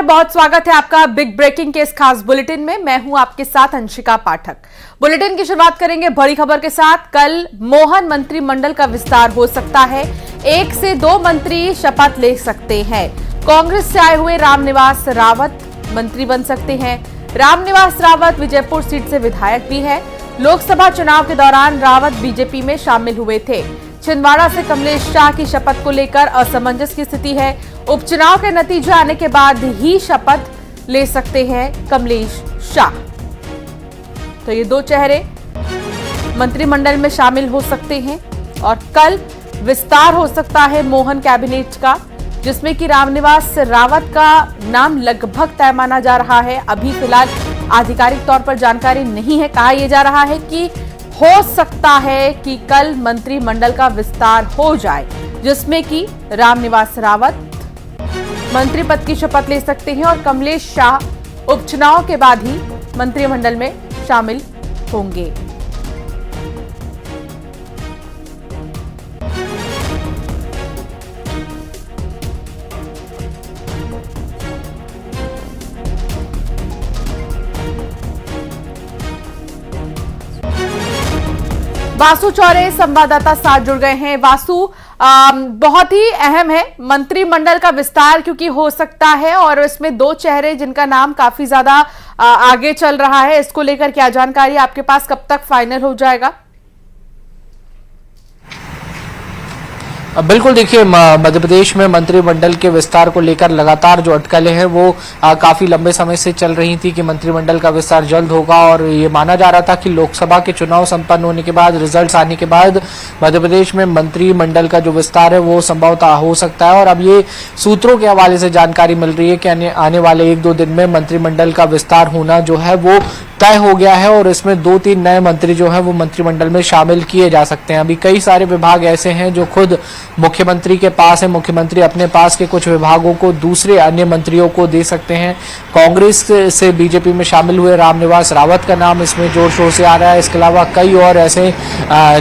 बहुत स्वागत है आपका बिग ब्रेकिंग के इस खास बुलेटिन में। मैं हूं आपके साथ अंशिका पाठक। बुलेटिन की शुरुआत करेंगे बड़ी खबर के साथ। कल मोहन मंत्रिमंडल का विस्तार हो सकता है। 1 से 2 मंत्री शपथ ले सकते हैं। कांग्रेस से आए हुए रामनिवास रावत मंत्री बन सकते हैं। रामनिवास रावत विजयपुर सीट से विधायक भी है। लोकसभा चुनाव के दौरान रावत बीजेपी में शामिल हुए थे। छिंदवाड़ा से कमलेश शाह की शपथ को लेकर असमंजस की स्थिति है। उपचुनाव के नतीजे आने के बाद ही शपथ ले सकते हैं कमलेश शाह। तो ये 2 चेहरे मंत्रिमंडल में शामिल हो सकते हैं और कल विस्तार हो सकता है मोहन कैबिनेट का, जिसमें कि रामनिवास रावत का नाम लगभग तय माना जा रहा है। अभी फिलहाल आधिकारिक तौर पर जानकारी नहीं है। कहा यह जा रहा है कि हो सकता है कि कल मंत्रिमंडल का विस्तार हो जाए, जिसमें कि रामनिवास रावत मंत्री पद की शपथ ले सकते हैं और कमलेश शाह उपचुनाव के बाद ही मंत्रिमंडल में शामिल होंगे। वासु चौरे संवाददाता साथ जुड़ गए हैं। वासु, बहुत ही अहम है मंत्रिमंडल का विस्तार, क्योंकि हो सकता है और इसमें 2 चेहरे जिनका नाम काफी ज्यादा आगे चल रहा है। इसको लेकर क्या जानकारी आपके पास, कब तक फाइनल हो जाएगा? बिल्कुल, देखिए मध्य प्रदेश में मंत्रिमंडल के विस्तार को लेकर लगातार जो अटकलें हैं वो काफी लंबे समय से चल रही थी कि मंत्रिमंडल का विस्तार जल्द होगा। और ये माना जा रहा था कि लोकसभा के चुनाव संपन्न होने के बाद, रिजल्ट्स आने के बाद मध्य प्रदेश में मंत्रिमंडल का जो विस्तार है वो संभवतः हो सकता है। और अब ये सूत्रों के हवाले से जानकारी मिल रही है कि आने वाले 1-2 दिन में मंत्रिमंडल का विस्तार होना जो है वो तय हो गया है और इसमें 2-3 नए मंत्री जो है वो मंत्रिमंडल में शामिल किए जा सकते हैं। अभी कई सारे विभाग ऐसे हैं जो खुद मुख्यमंत्री के पास है। मुख्यमंत्री अपने पास के कुछ विभागों को दूसरे अन्य मंत्रियों को दे सकते हैं। कांग्रेस से बीजेपी में शामिल हुए रामनिवास रावत का नाम इसमें जोर शोर से आ रहा है। इसके अलावा कई और ऐसे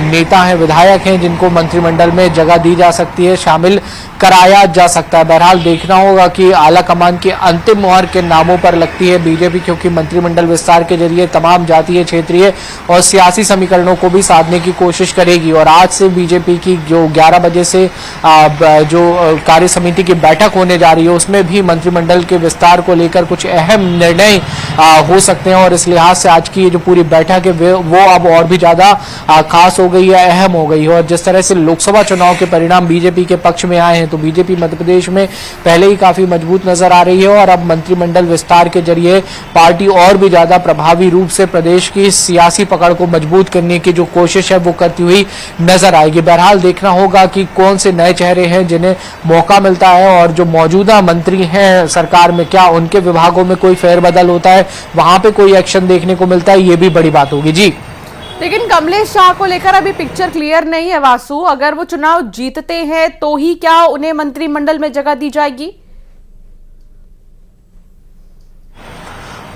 नेता हैं, विधायक हैं जिनको मंत्रिमंडल में जगह दी जा सकती है, शामिल कराया जा सकता है। बहरहाल देखना होगा कि आला कमान की अंतिम मुहर के नामों पर लगती है बीजेपी, क्योंकि मंत्रिमंडल विस्तार के जरिए तमाम जातीय, क्षेत्रीय और सियासी समीकरणों को भी साधने की कोशिश करेगी। और आज से बीजेपी की जो 11 बजे से जो कार्य समिति की बैठक होने जा रही है उसमें भी मंत्रिमंडल के विस्तार को लेकर कुछ अहम निर्णय हो सकते हैं। और इस लिहाज से आज की ये जो पूरी बैठक है वो अब और भी ज्यादा खास हो गई है, अहम हो गई है। और जिस तरह से लोकसभा चुनाव के परिणाम बीजेपी के पक्ष में आए हैं, तो बीजेपी मध्य प्रदेश में पहले ही काफी मजबूत नजर आ रही है और अब मंत्रिमंडल विस्तार के जरिए पार्टी और भी ज्यादा प्रभावी रूप से प्रदेश की सियासी पकड़ को मजबूत करने की जो कोशिश है वो करती हुई नजर आएगी। बहरहाल देखना होगा कि कौन से नए चेहरे हैं जिन्हें मौका मिलता है और जो मौजूदा मंत्री हैं सरकार में, क्या उनके विभागों में कोई फेरबदल होता है, वहां पे कोई एक्शन देखने को मिलता है, ये भी बड़ी बात होगी। जी, लेकिन कमलेश शाह को लेकर अभी पिक्चर क्लियर नहीं है वासु। अगर वो चुनाव जीतते हैं तो ही क्या उन्हें मंत्रिमंडल में जगह दी जाएगी?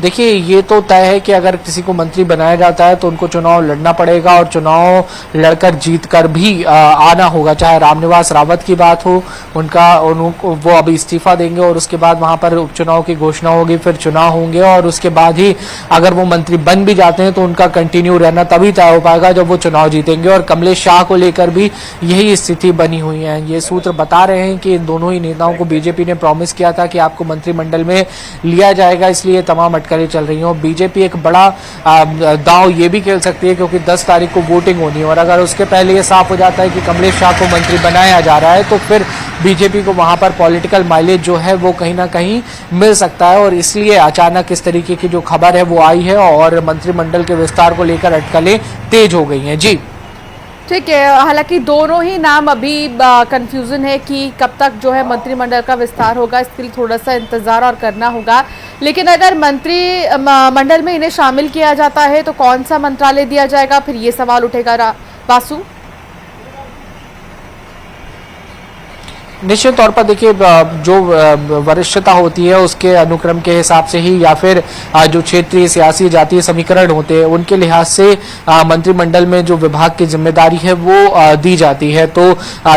देखिए, ये तो तय है कि अगर किसी को मंत्री बनाया जाता है तो उनको चुनाव लड़ना पड़ेगा और चुनाव लड़कर जीत कर भी आना होगा। चाहे रामनिवास रावत की बात हो, वो अभी इस्तीफा देंगे और उसके बाद वहां पर उपचुनाव की घोषणा होगी, फिर चुनाव होंगे और उसके बाद ही अगर वो मंत्री बन भी जाते हैं तो उनका कंटिन्यू रहना तभी तय हो पाएगा जब वो चुनाव जीतेंगे। और कमलेश शाह को लेकर भी यही स्थिति बनी हुई है। ये सूत्र बता रहे हैं कि इन दोनों ही नेताओं को बीजेपी ने प्रॉमिस किया था कि आपको मंत्रिमंडल में लिया जाएगा, इसलिए तमाम अटकलें चल रही हैं। और बीजेपी एक बड़ा दांव ये भी खेल सकती है, क्योंकि 10 तारीख को वोटिंग होनी है और अगर उसके पहले ये साफ हो जाता है कि कमलेश शाह को मंत्री बनाया जा रहा है तो फिर बीजेपी को वहां पर पॉलिटिकल माइलेज जो है वो कहीं ना कहीं मिल सकता है। और इसलिए अचानक इस तरीके की जो खबर है वो आई है और मंत्रिमंडल के विस्तार को लेकर अटकलें तेज हो गई हैं। जी, ठीक है। हालांकि दोनों ही नाम अभी कंफ्यूजन है कि कब तक जो है मंत्रिमंडल का विस्तार होगा, इसके लिए थोड़ा सा इंतजार और करना होगा। लेकिन अगर मंत्रिमंडल में इन्हें शामिल किया जाता है तो कौन सा मंत्रालय दिया जाएगा, फिर ये सवाल उठेगा वासु। निश्चित तौर पर देखिए जो वरिष्ठता होती है उसके अनुक्रम के हिसाब से ही या फिर जो क्षेत्रीय सियासी जातीय समीकरण होते हैं उनके लिहाज से मंत्रिमंडल में जो विभाग की जिम्मेदारी है वो दी जाती है। तो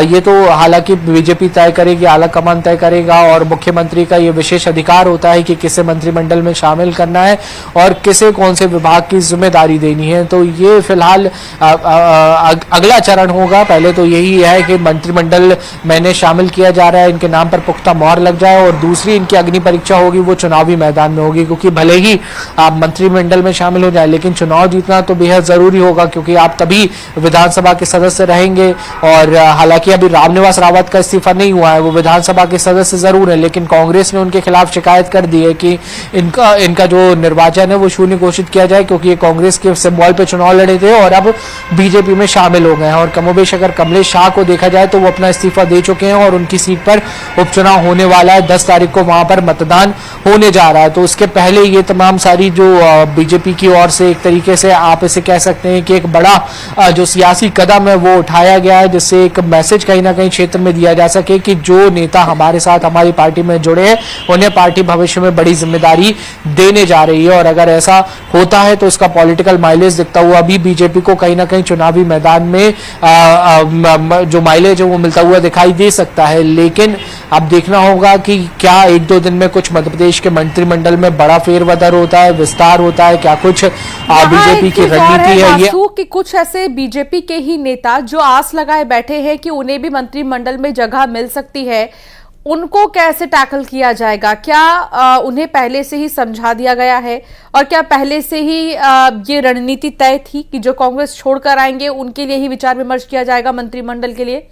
ये तो हालांकि बीजेपी तय करेगी, आला कमान तय करेगा और मुख्यमंत्री का ये विशेष अधिकार होता है कि किसे मंत्रिमंडल में शामिल करना है और किसे कौन से विभाग की जिम्मेदारी देनी है। तो ये फिलहाल अगला चरण होगा। पहले तो यही है कि मंत्रिमंडल मैंने शामिल किया जा रहा है, इनके नाम पर पुख्ता मोहर लग जाए और दूसरी इनकी अग्नि परीक्षा होगी वो चुनावी मैदान में होगी, क्योंकि भले ही आप मंत्रिमंडल में शामिल हो जाए लेकिन चुनाव जीतना तो बेहद जरूरी होगा, क्योंकि आप तभी विधानसभा के सदस्य रहेंगे। और हालांकि अभी रामनिवास रावत का इस्तीफा नहीं हुआ है, वो विधानसभा के सदस्य जरूर है, लेकिन कांग्रेस ने उनके खिलाफ शिकायत कर दी है कि इनका जो निर्वाचन है वो शून्य घोषित किया जाए, क्योंकि ये कांग्रेस के सिंबल पे चुनाव लड़े थे और अब बीजेपी में शामिल हो गए हैं। और कमोबेश अगर कमलेश शाह को देखा जाए तो वो अपना इस्तीफा दे चुके हैं और उनकी सीट पर उपचुनाव होने वाला है। 10 तारीख को वहां पर मतदान होने जा रहा है। तो उसके पहले ये तमाम सारी जो बीजेपी की ओर से एक तरीके से आप इसे कह सकते हैं कि एक बड़ा जो सियासी कदम है वो उठाया गया है, जिससे एक मैसेज कहीं ना कहीं क्षेत्र में दिया जा सके कि जो नेता हमारे साथ हमारी पार्टी में जुड़े हैं उन्हें पार्टी भविष्य में बड़ी जिम्मेदारी देने जा रही है। और अगर ऐसा होता है तो इसका पॉलिटिकल माइलेज दिखता हुआ भी बीजेपी को कहीं ना कहीं चुनावी मैदान में जो माइलेज है वो मिलता हुआ दिखाई दे सकता है। लेकिन अब देखना होगा कि क्या 1-2 दिन में कुछ मध्य प्रदेश के मंत्रिमंडल में बड़ा फेरबदल होता है, विस्तार होता है, क्या कुछ बीजेपी की रणनीति है ये कि कुछ ऐसे बीजेपी के ही नेता जो आस लगाए बैठे हैं कि उन्हें भी मंत्रिमंडल में जगह मिल सकती है, उनको कैसे टैकल किया जाएगा? क्या उन्हें पहले से ही समझा दिया गया है और क्या पहले से ही ये रणनीति तय थी कि जो कांग्रेस छोड़कर आएंगे उनके लिए ही विचार विमर्श किया जाएगा मंत्रिमंडल के लिए?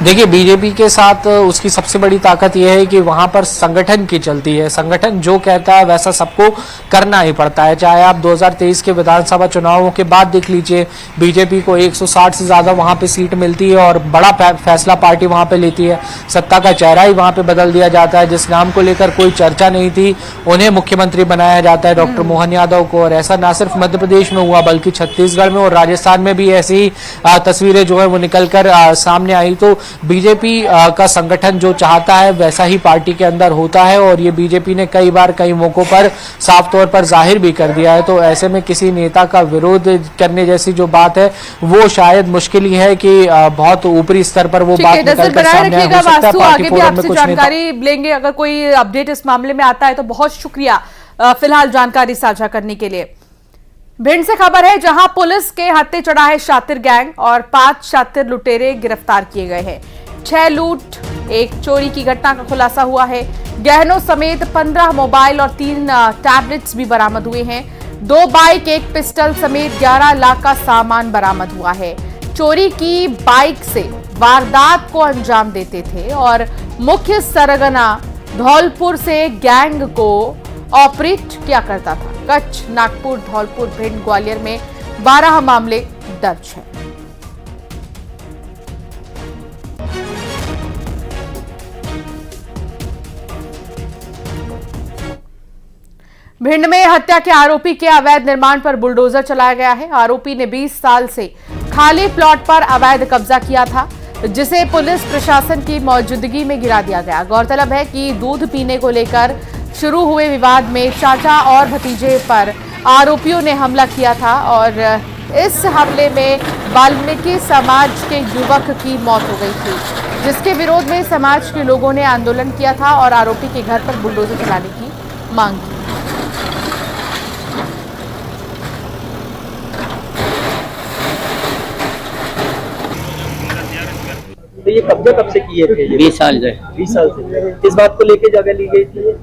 देखिए बीजेपी के साथ उसकी सबसे बड़ी ताकत यह है कि वहां पर संगठन की चलती है। संगठन जो कहता है वैसा सबको करना ही पड़ता है। चाहे आप 2023 के विधानसभा चुनावों के बाद देख लीजिए, बीजेपी को 160 से ज्यादा वहां पे सीट मिलती है और बड़ा फैसला पार्टी वहां पे लेती है। सत्ता का चेहरा ही वहां पे बदल दिया जाता है। जिस नाम को लेकर कोई चर्चा नहीं थी उन्हें मुख्यमंत्री बनाया जाता है, डॉक्टर मोहन यादव को। और ऐसा ना सिर्फ मध्य प्रदेश में हुआ बल्कि छत्तीसगढ़ में और राजस्थान में भी ऐसी ही तस्वीरें जो है वो निकलकर सामने आई। तो बीजेपी का संगठन जो चाहता है वैसा ही पार्टी के अंदर होता है और ये बीजेपी ने कई बार कई मौकों पर साफ तौर पर जाहिर भी कर दिया है। तो ऐसे में किसी नेता का विरोध करने जैसी जो बात है वो शायद मुश्किल ही है कि बहुत ऊपरी स्तर पर वो बात निकलकर सामने आ सकता है। आगे भी आपसे जानकारी लेंगे अगर कोई अपडेट इस मामले में आता है तो। बहुत शुक्रिया फिलहाल जानकारी साझा करने के लिए। भिंड से खबर है जहां पुलिस के हत्थे चढ़ा है शातिर गैंग और 5 शातिर लुटेरे गिरफ्तार किए गए हैं। 6 लूट, 1 चोरी की घटना का खुलासा हुआ है। गहनों समेत 15 मोबाइल और 3 टैबलेट्स भी बरामद हुए हैं। 2 बाइक, 1 पिस्टल समेत 11 लाख का सामान बरामद हुआ है। चोरी की बाइक से वारदात को अंजाम देते थे और मुख्य सरगना धौलपुर से गैंग को ऑपरेट किया करता था। कच्छ, नागपुर, धौलपुर, भिंड, ग्वालियर में 12 मामले दर्ज हैं। भिंड में हत्या के आरोपी के अवैध निर्माण पर बुलडोजर चलाया गया है। आरोपी ने 20 साल से खाली प्लॉट पर अवैध कब्जा किया था, जिसे पुलिस प्रशासन की मौजूदगी में गिरा दिया गया। गौरतलब है कि दूध पीने को लेकर शुरू हुए विवाद में चाचा और भतीजे पर आरोपियों ने हमला किया था और इस हमले में वाल्मीकि समाज के युवक की मौत हो गई थी, जिसके विरोध में समाज के लोगों ने आंदोलन किया था और आरोपी के घर पर बुलडोजर चलाने की मांग की। तो ये कब्जा कब से किए थे? 20 साल से। 20 साल से। इस बात को लेके जगह ली गई थी?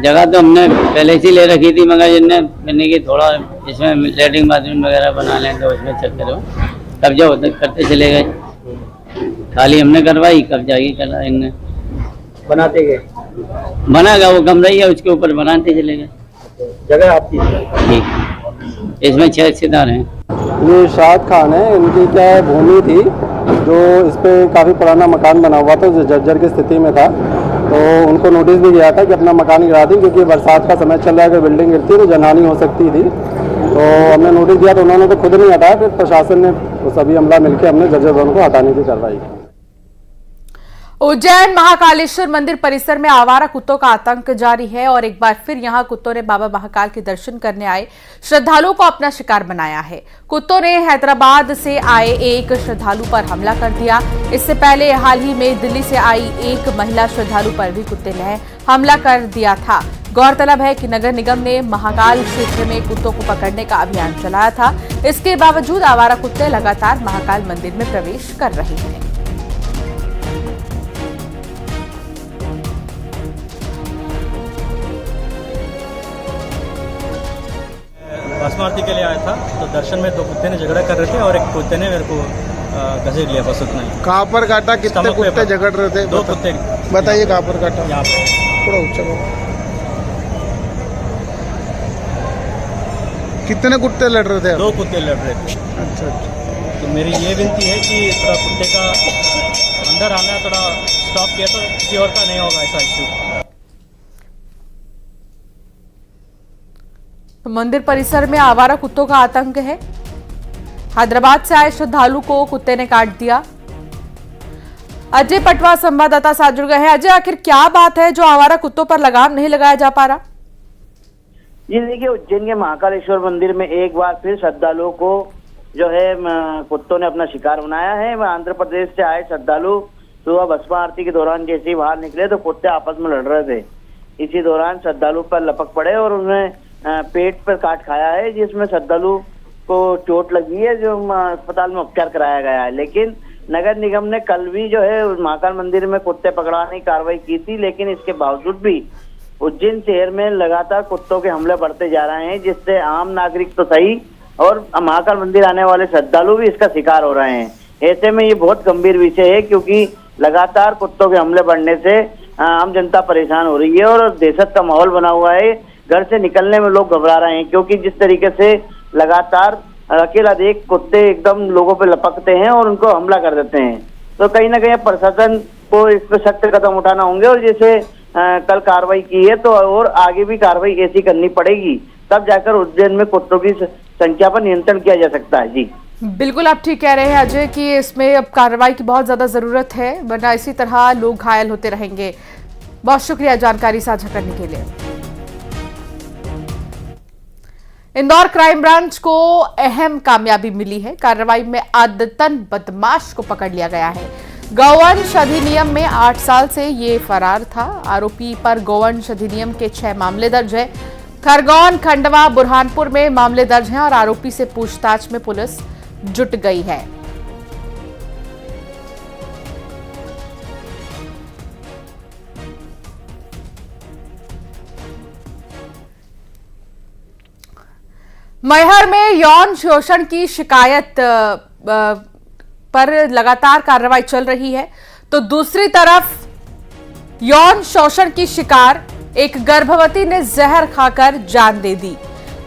जगह तो हमने पहले से ले रखी थी, मगर जिनने मैंने की थोड़ा इसमें लेटरिन बाथरूम वगैरह बना लें तो उसमें चक्कर हो कब्जा होते करते चले गए। खाली हमने करवाई, कब्जा ही करा इनने। बनाते गए, बना गया वो कमरा ही है, उसके ऊपर बनाते चले गए। जगह आपकी ठीक। इसमें 6 हिस्सेदार हैं। ये शाद खान है, इनकी क्या है भूमि थी जो इस पे काफ़ी पुराना मकान बना हुआ था जो जर्जर की स्थिति में था। तो उनको नोटिस भी गया था कि अपना मकान गिरा दें, क्योंकि बरसात का समय चल रहा है, अगर बिल्डिंग गिरती तो जनहानि हो सकती थी। तो हमने नोटिस दिया तो उन्होंने तो खुद नहीं हटाया, फिर प्रशासन ने तो सभी अमला मिलकर हमने जर्जर भवन को हटाने की कार्रवाई की। उज्जैन महाकालेश्वर मंदिर परिसर में आवारा कुत्तों का आतंक जारी है और एक बार फिर यहां कुत्तों ने बाबा महाकाल के दर्शन करने आए श्रद्धालुओं को अपना शिकार बनाया है। कुत्तों ने हैदराबाद से आए एक श्रद्धालु पर हमला कर दिया। इससे पहले हाल ही में दिल्ली से आई एक महिला श्रद्धालु पर भी कुत्ते ने हमला कर दिया था। गौरतलब है कि नगर निगम ने महाकाल क्षेत्र में कुत्तों को पकड़ने का अभियान चलाया था। इसके बावजूद आवारा कुत्ते लगातार महाकाल मंदिर में प्रवेश कर रहे हैं। भस्म आरती के लिए आया था तो दर्शन में 2 कुत्ते ने झगड़ा कर रहे थे और एक कुत्ते ने मेरे को घसीट लिया, बस उतना ही। कहाँ पर काटा? कितने कुत्ते झगड़ रहे थे? 2 कुत्ते। बताइए कहाँ पर काटा? यहाँ पे थोड़ा ऊंचा बोलो। कितने कुत्ते लड़ रहे थे? 2 कुत्ते लड़ रहे थे। अच्छा अच्छा। तो मेरी ये विनती है कि थोड़ा कुत्ते का अंदर आना थोड़ा स्टॉप किया तो किसी और का नहीं होगा ऐसा इश्यू। तो मंदिर परिसर में आवारा कुत्तों का आतंक है। हैदराबाद से आए श्रद्धालु को कुत्ते ने काट दिया। अजय पटवा संवाददाता साथ जुड़ गए हैं। अजय, आखिर क्या बात है जो आवारा कुत्तों पर लगाम नहीं लगाया जा पा रहा? जी देखिए, उज्जैन के महाकालेश्वर मंदिर में एक बार फिर श्रद्धालुओं को जो है कुत्तों ने अपना शिकार बनाया है। आंध्र प्रदेश से आए श्रद्धालु सुबह भस्म आरती के दौरान जैसे ही बाहर निकले तो कुत्ते आपस में लड़ रहे थे। इसी दौरान श्रद्धालु पर लपक पड़े और उन्हें पेट पर काट खाया है, जिसमें श्रद्धालु को चोट लगी है, जो अस्पताल में उपचार कराया गया है। लेकिन नगर निगम ने कल भी जो है महाकाल मंदिर में कुत्ते पकड़वाने की कार्रवाई की थी, लेकिन इसके बावजूद भी उज्जैन शहर में लगातार कुत्तों के हमले बढ़ते जा रहे हैं, जिससे आम नागरिक तो सही और महाकाल मंदिर आने वाले श्रद्धालु भी इसका शिकार हो रहे हैं। ऐसे में ये बहुत गंभीर विषय है, क्योंकि लगातार कुत्तों के हमले बढ़ने से आम जनता परेशान हो रही है और दहशत का माहौल बना हुआ है। घर से निकलने में लोग घबरा रहे हैं, क्योंकि जिस तरीके से लगातार अकेला देख कुत्ते एकदम लोगों पे लपकते हैं और उनको हमला कर देते हैं। तो कहीं ना कहीं प्रशासन को इस पर सख्त कदम उठाना होंगे और जैसे कल कार्रवाई की है तो और आगे भी कार्रवाई ऐसी करनी पड़ेगी, तब जाकर उज्जैन में कुत्तों की संख्या पर नियंत्रण किया जा सकता है। जी बिल्कुल, आप ठीक कह रहे हैं अजय कि इसमें अब कार्रवाई की बहुत ज्यादा जरूरत है, वरना इसी तरह लोग घायल होते रहेंगे। बहुत शुक्रिया जानकारी साझा करने के लिए। इंदौर क्राइम ब्रांच को अहम कामयाबी मिली है। कार्रवाई में आदतन बदमाश को पकड़ लिया गया है। गौवंश अधिनियम में 8 साल से ये फरार था। आरोपी पर गौवंश अधिनियम के 6 मामले दर्ज है। खरगोन, खंडवा, बुरहानपुर में मामले दर्ज हैं और आरोपी से पूछताछ में पुलिस जुट गई है। मैहर में यौन शोषण की शिकायत पर लगातार कार्रवाई चल रही है, तो दूसरी तरफ यौन शोषण की शिकार एक गर्भवती ने जहर खाकर जान दे दी।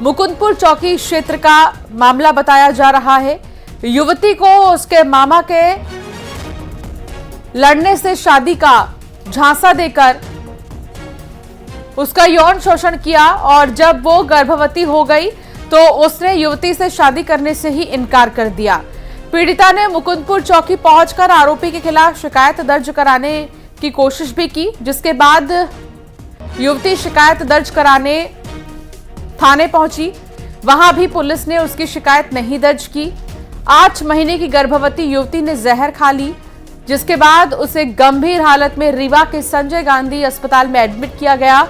मुकुंदपुर चौकी क्षेत्र का मामला बताया जा रहा है। युवती को उसके मामा के लड़ने से शादी का झांसा देकर उसका यौन शोषण किया और जब वो गर्भवती हो गई तो उसने युवती से शादी करने से ही इनकार कर दिया। पीड़िता ने मुकुंदपुर चौकी पहुंचकर आरोपी के खिलाफ शिकायत दर्ज कराने की कोशिश भी की, जिसके बाद युवती शिकायत दर्ज कराने थाने पहुंची। वहां भी पुलिस ने उसकी शिकायत नहीं दर्ज की। 8 महीने की गर्भवती युवती ने जहर खा ली, जिसके बाद उसे गंभीर हालत में रीवा के संजय गांधी अस्पताल में एडमिट किया गया।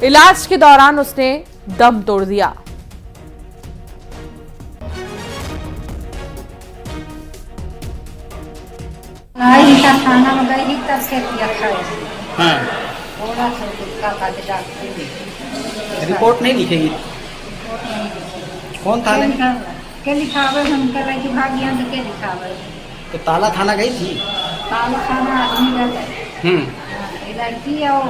इलाज के दौरान उसने दम तोड़ दिया। थाना में गई तब से रिपोर्ट नहीं लिखेगी? कौन थाने? के लिखावे हम कर रहे कि भागिया के लिखावे। तो ताला थाना गई थी? ताला थाना आदमी गए। लड़की और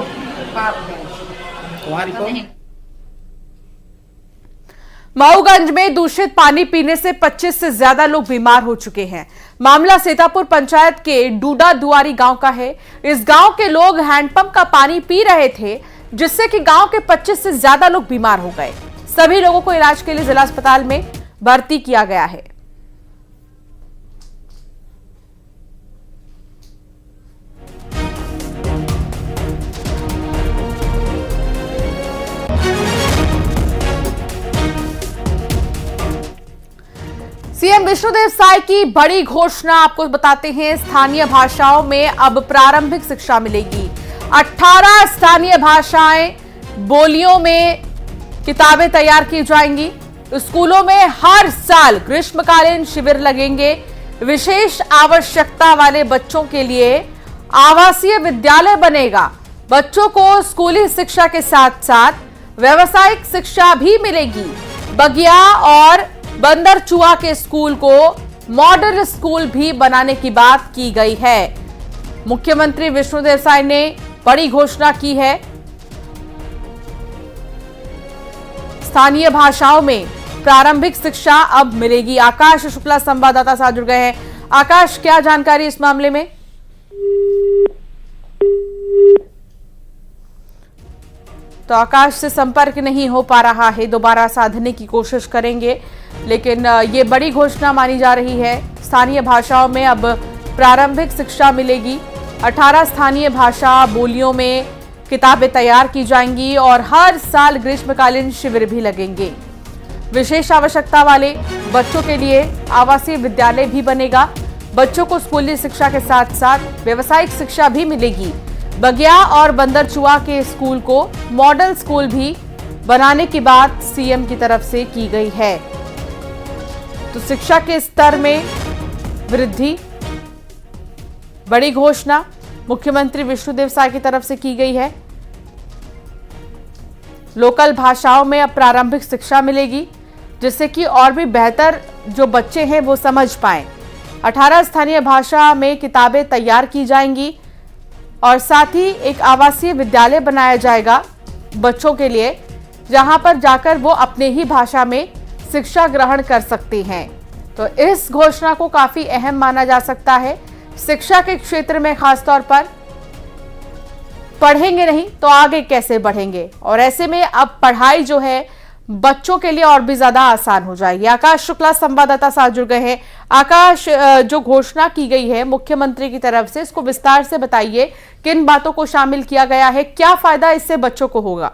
बाप गए। तुम्हारी कौन? मऊगंज में दूषित पानी पीने से 25 से ज्यादा लोग बीमार हो चुके हैं। मामला सीतापुर पंचायत के डूडा दुआरी गांव का है। इस गांव के लोग हैंडपंप का पानी पी रहे थे, जिससे कि गांव के 25 से ज्यादा लोग बीमार हो गए। सभी लोगों को इलाज के लिए जिला अस्पताल में भर्ती किया गया है। सीएम विष्णुदेव साय की बड़ी घोषणा आपको बताते हैं। स्थानीय भाषाओं में अब प्रारंभिक शिक्षा मिलेगी। 18 स्थानीय भाषाएं बोलियों में किताबें तैयार की जाएंगी। स्कूलों में हर साल ग्रीष्मकालीन शिविर लगेंगे। विशेष आवश्यकता वाले बच्चों के लिए आवासीय विद्यालय बनेगा। बच्चों को स्कूली शिक्षा के साथ साथ व्यावसायिक शिक्षा भी मिलेगी। बगिया और बंदरचुआ के स्कूल को मॉडल स्कूल भी बनाने की बात की गई है। मुख्यमंत्री विष्णुदेव साय ने बड़ी घोषणा की है। स्थानीय भाषाओं में प्रारंभिक शिक्षा अब मिलेगी। आकाश शुक्ला संवाददाता साथ जुड़ गए हैं। आकाश, क्या जानकारी इस मामले में? तो आकाश से संपर्क नहीं हो पा रहा है, दोबारा साधने की कोशिश करेंगे, लेकिन ये बड़ी घोषणा मानी जा रही है। स्थानीय भाषाओं में अब प्रारंभिक शिक्षा मिलेगी। 18 स्थानीय भाषा बोलियों में किताबें तैयार की जाएंगी और हर साल ग्रीष्मकालीन शिविर भी लगेंगे। विशेष आवश्यकता वाले बच्चों के लिए आवासीय विद्यालय भी बनेगा। बच्चों को स्कूली शिक्षा के साथ साथ व्यावसायिक शिक्षा भी मिलेगी। बगिया और बंदरचुआ के स्कूल को मॉडल स्कूल भी बनाने की बात सीएम की तरफ से की गई है। तो शिक्षा के स्तर में वृद्धि, बड़ी घोषणा मुख्यमंत्री विष्णुदेव साय की तरफ से की गई है। लोकल भाषाओं में अब प्रारंभिक शिक्षा मिलेगी, जिससे कि और भी बेहतर जो बच्चे हैं वो समझ पाएं। 18 स्थानीय भाषा में किताबें तैयार की जाएंगी और साथ ही एक आवासीय विद्यालय बनाया जाएगा बच्चों के लिए, जहां पर जाकर वो अपने ही भाषा में शिक्षा ग्रहण कर सकते हैं। तो इस घोषणा को काफी अहम माना जा सकता है। शिक्षा के क्षेत्र में खासतौर पर पढ़ेंगे नहीं तो आगे कैसे बढ़ेंगे, और ऐसे में अब पढ़ाई जो है बच्चों के लिए और भी ज्यादा आसान हो जाएगी। आकाश शुक्ला संवाददाता साथ जुड़ गए हैं। आकाश, जो घोषणा की गई है मुख्यमंत्री की तरफ से, इसको विस्तार से बताइए। किन बातों को शामिल किया गया है, क्या फायदा इससे बच्चों को होगा?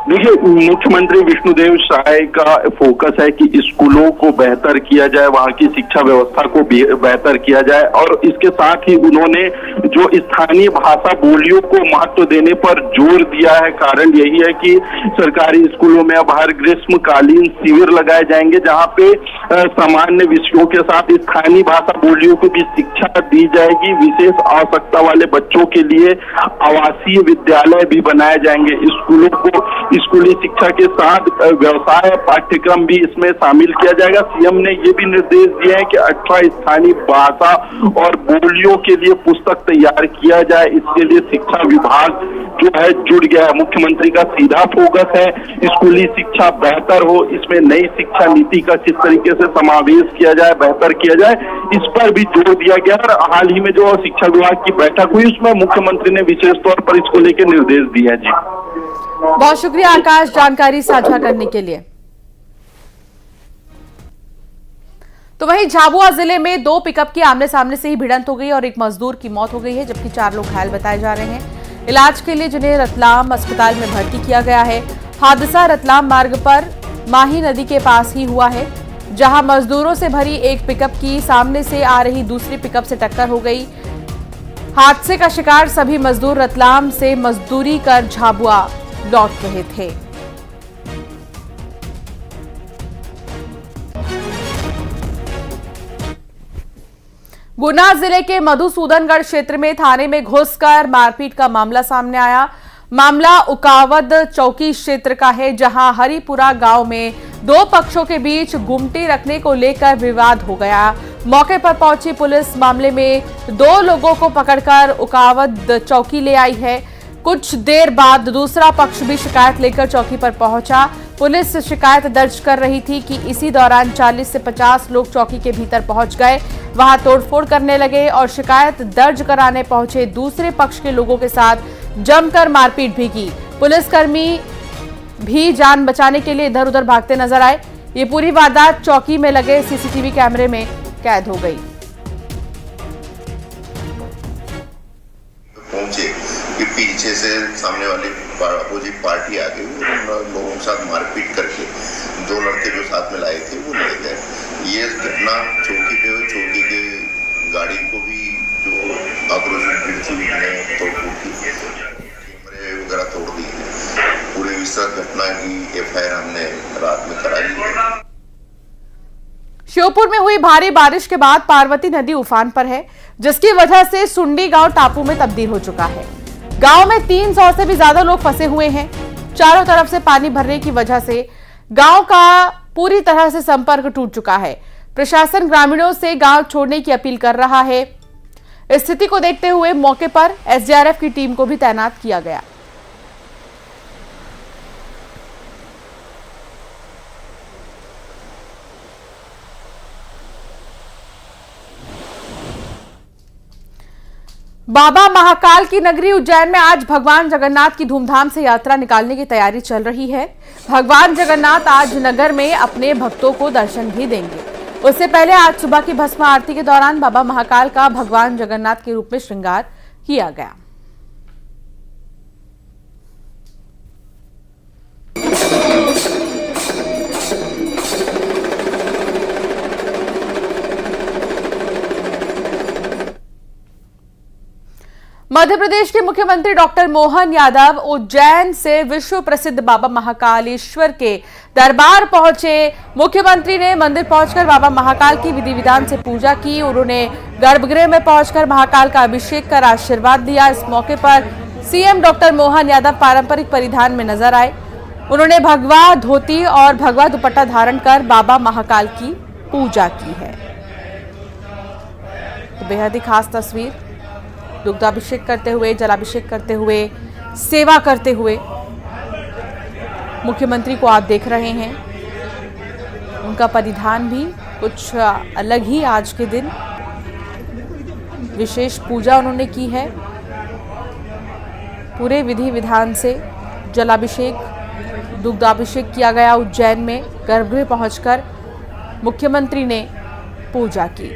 देखिए, मुख्यमंत्री विष्णुदेव साय का फोकस है कि स्कूलों को बेहतर किया जाए, वहां की शिक्षा व्यवस्था को बेहतर किया जाए, और इसके साथ ही उन्होंने जो स्थानीय भाषा बोलियों को महत्व देने पर जोर दिया है। कारण यही है कि सरकारी स्कूलों में अब हर ग्रीष्मकालीन शिविर लगाए जाएंगे, जहां पे सामान्य विषयों के साथ स्थानीय भाषा बोलियों को भी शिक्षा दी जाएगी। विशेष आवश्यकता वाले बच्चों के लिए आवासीय विद्यालय भी बनाए जाएंगे। स्कूलों को स्कूली शिक्षा के साथ व्यवसाय पाठ्यक्रम भी इसमें शामिल किया जाएगा। सीएम ने ये भी निर्देश दिए हैं कि 18 स्थानीय भाषा और बोलियों के लिए पुस्तक तैयार किया जाए। इसके लिए शिक्षा विभाग जो है जुड़ गया है। मुख्यमंत्री का सीधा फोकस है स्कूली शिक्षा बेहतर हो, इसमें नई शिक्षा नीति का किस तरीके से समावेश किया जाए, बेहतर किया जाए, इस पर भी जोर दिया गया। और हाल ही में जो शिक्षा विभाग की बैठक हुई उसमें मुख्यमंत्री ने विशेष तौर पर इसको लेकर निर्देश दिए हैं। जी, बहुत शुक्रिया आकाश जानकारी साझा करने के लिए। तो वहीं झाबुआ जिले में 2 पिकअप की आमने सामने से ही भिड़ंत हो गई और एक मजदूर की मौत हो गई है, जबकि 4 लोग घायल बताए जा रहे हैं। इलाज के लिए जिन्हें रतलाम अस्पताल में भर्ती किया गया है। हादसा रतलाम मार्ग पर माही नदी के पास ही हुआ है, जहां मजदूरों से भरी एक पिकअप की सामने से आ रही दूसरी पिकअप से टक्कर हो गई। हादसे का शिकार सभी मजदूर रतलाम से मजदूरी कर झाबुआ लौट रहे थे। गुना जिले के मधुसूदनगढ़ क्षेत्र में थाने में घुसकर मारपीट का मामला सामने आया। मामला उकावद चौकी क्षेत्र का है, जहां हरिपुरा गांव में 2 पक्षों के बीच गुमटी रखने को लेकर विवाद हो गया। मौके पर पहुंची पुलिस मामले में 2 लोगों को पकड़कर उकावद चौकी ले आई है। कुछ देर बाद दूसरा पक्ष भी शिकायत लेकर चौकी पर पहुंचा। पुलिस शिकायत दर्ज कर रही थी कि इसी दौरान 40 से 50 लोग चौकी के भीतर पहुंच गए, वहां तोड़फोड़ करने लगे और शिकायत दर्ज कराने पहुंचे दूसरे पक्ष के लोगों के साथ जमकर मारपीट भी की। पुलिसकर्मी भी जान बचाने के लिए इधर उधर भागते नजर आए। ये पूरी वारदात चौकी में लगे सीसीटीवी कैमरे में कैद हो गई। पहुंचे कि पीछे से सामने वाली अपोजिट पार्टी आ गई, उन लोगों के साथ मारपीट करके 2 लड़के जो साथ में लाए थे वो ले घटना चौकी पे हुई, चौकी के गाड़ी को भी जो आक्रोशित भीड़ थी उन्होंने तोड़फोड़ की, कैमरे वगैरह तोड़ दिए। पूरे विस्तृत घटना की FIR हमने रात में करा ली है। श्योपुर में हुई भारी बारिश के बाद पार्वती नदी उफान पर है, जिसकी वजह से सुंडी गांव टापू में तब्दील हो चुका है। गांव में 300 से भी ज्यादा लोग फंसे हुए हैं। चारों तरफ से पानी भरने की वजह से गांव का पूरी तरह से संपर्क टूट चुका है। प्रशासन ग्रामीणों से गांव छोड़ने की अपील कर रहा है। स्थिति को देखते हुए मौके पर SDRF की टीम को भी तैनात किया गया। बाबा महाकाल की नगरी उज्जैन में आज भगवान जगन्नाथ की धूमधाम से यात्रा निकालने की तैयारी चल रही है। भगवान जगन्नाथ आज नगर में अपने भक्तों को दर्शन भी देंगे। उससे पहले आज सुबह की भस्म आरती के दौरान बाबा महाकाल का भगवान जगन्नाथ के रूप में श्रृंगार किया गया। मध्य प्रदेश के मुख्यमंत्री डॉक्टर मोहन यादव उज्जैन से विश्व प्रसिद्ध बाबा महाकालेश्वर के दरबार पहुंचे। मुख्यमंत्री ने मंदिर पहुंचकर बाबा महाकाल की विधि विधान से पूजा की। उन्होंने गर्भगृह में पहुंचकर महाकाल का अभिषेक कर आशीर्वाद दिया। इस मौके पर सीएम डॉक्टर मोहन यादव पारंपरिक परिधान में नजर आए। उन्होंने भगवा धोती और भगवा दुपट्टा धारण कर बाबा महाकाल की पूजा की है। तो बेहद ही खास तस्वीर, दुग्धाभिषेक करते हुए, जलाभिषेक करते हुए, सेवा करते हुए मुख्यमंत्री को आप देख रहे हैं। उनका परिधान भी कुछ अलग ही आज के दिन विशेष पूजा उन्होंने की है। पूरे विधि विधान से जलाभिषेक, दुग्धाभिषेक किया गया। उज्जैन में गर्भगृह पहुंचकर मुख्यमंत्री ने पूजा की।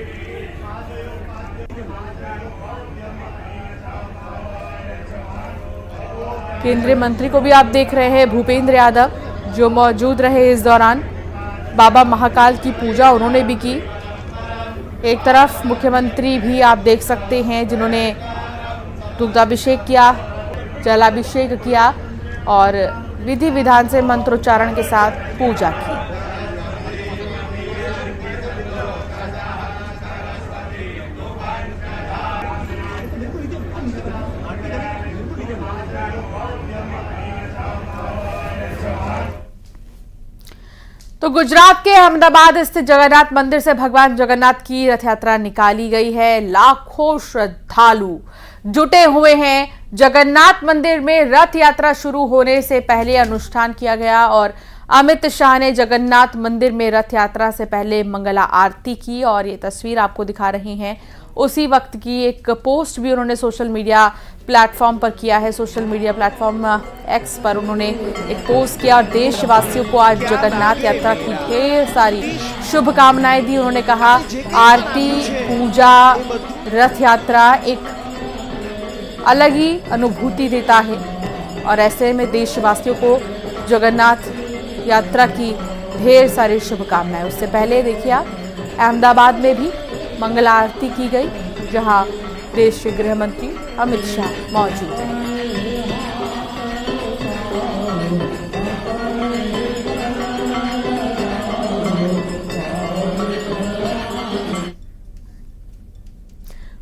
केंद्रीय मंत्री को भी आप देख रहे हैं, भूपेंद्र यादव, जो मौजूद रहे इस दौरान। बाबा महाकाल की पूजा उन्होंने भी की। एक तरफ मुख्यमंत्री भी आप देख सकते हैं जिन्होंने दुग्धाभिषेक किया, जलाभिषेक किया और विधि विधान से मंत्रोच्चारण के साथ पूजा की। तो गुजरात के अहमदाबाद स्थित जगन्नाथ मंदिर से भगवान जगन्नाथ की रथ यात्रा निकाली गई है। लाखों श्रद्धालु जुटे हुए हैं। जगन्नाथ मंदिर में रथ यात्रा शुरू होने से पहले अनुष्ठान किया गया और अमित शाह ने जगन्नाथ मंदिर में रथ यात्रा से पहले मंगला आरती की और ये तस्वीर आपको दिखा रहे हैं उसी वक्त की। एक पोस्ट भी उन्होंने सोशल मीडिया प्लेटफॉर्म पर किया है। सोशल मीडिया प्लेटफॉर्म X पर उन्होंने एक पोस्ट किया और देशवासियों को आज जगन्नाथ यात्रा की ढेर सारी शुभकामनाएं दी। उन्होंने कहा आरती, पूजा, रथ यात्रा एक अलग ही अनुभूति देता है और ऐसे में देशवासियों को जगन्नाथ यात्रा की ढेर सारी शुभकामनाएं। उससे पहले देखिए आप, अहमदाबाद में भी मंगला आरती की गई, जहां देश के गृह मंत्री अमित शाह मौजूद हैं।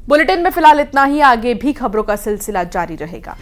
बुलेटिन में फिलहाल इतना ही। आगे भी खबरों का सिलसिला जारी रहेगा।